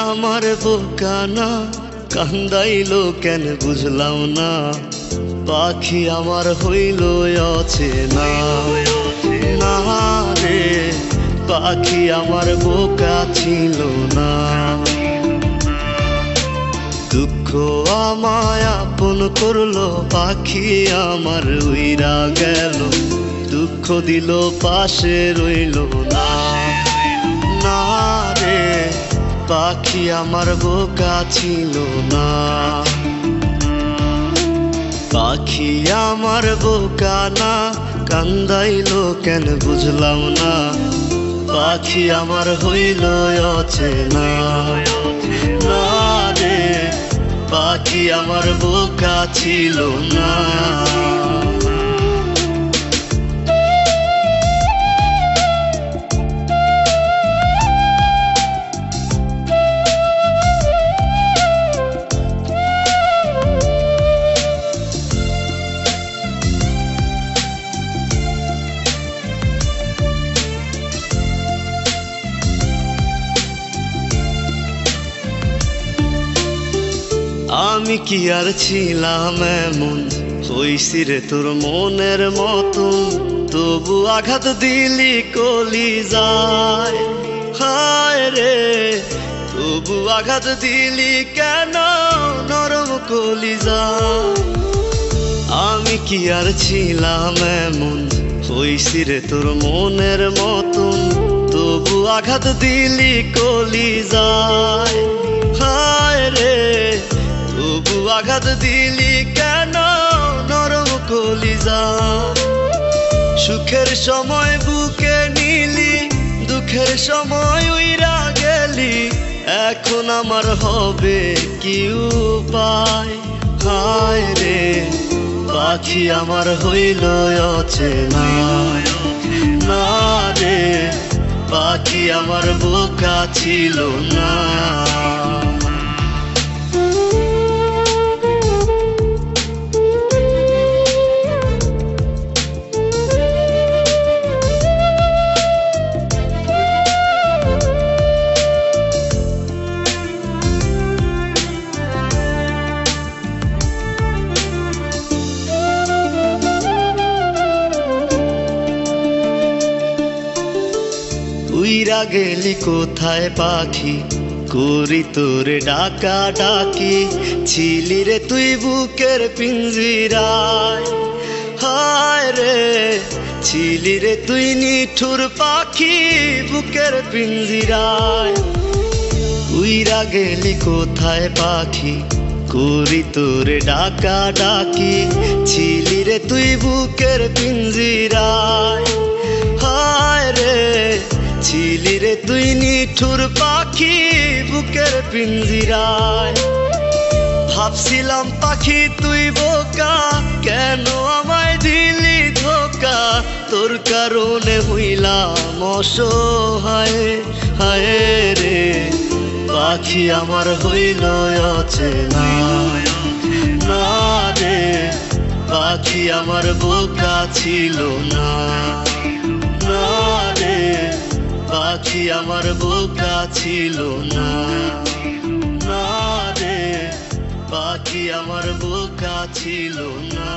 আমার বোকা না, কান্দাইলো কেন বুঝলাম না। পাখি আমার হইল অচেনা, না রে পাখি আমার বোকা ছিল না। দুঃখ আমায় আপন করলো, পাখি আমার উইরা গেল। দুঃখ দিল পাশে রইল না, না রে পাখি আমার বোকা ছিল না। পাখি আমার বোকা না, কান্দাইলো কেন বুঝলাম না। পাখি আমার হইল অচেনা, না রে পাখি আমার বোকা ছিল না। আমি কি আর ছিলাম এমন, হইছি রে তোর মনের মতন। তবু আঘাত দিলি কলিজায়, হায় রে তবু আঘাত দিলি কেন নরম কলিজায়। আমি কি আর ছিলাম এমন, হইছি রে তোর মনের মতন। তবু আঘাত দিলি কলিজায়, হায় রে তবু আঘাত দিলি কেন নরম কলিজায়। সুখের সময় বুকে নিলি, দুঃখের সময় উইরা গেলি। এখন আমার হবে কি উপায়, হায় রে পাখি আমার হইল অচেনা, না রে পাখি আমার বোকা ছিল না। উইরা গেলি কোথায় পাখি, করি তোরে ডাকা ডাকি। ছিলি রে তুই বুকের পিঞ্জিরায়, হায় রে ছিলি রে তুই নিঠুর পাখি বুকের পিঞ্জিরায়। উইরা গেলি কোথায় পাখি, করি তোরে ডাকা ডাকি। ছিলি রে তুই বুকের পিঞ্জিরায়, হায় রে ছিলি রে তুই নিঠুর পাখি বুকের পিঞ্জিরায়। ভাবছিলাম পাখি তুই বোকা, কেন আমায় দিলি ধোকা। তোর কারণে হইলাম অসহায়, হায় রে পাখি আমার হইল অচেনা, না রে পাখি আমার বোকা ছিল না, না রে পাখি আমার বোকা ছিল না, না রে পাখি আমার বোকা ছিল না।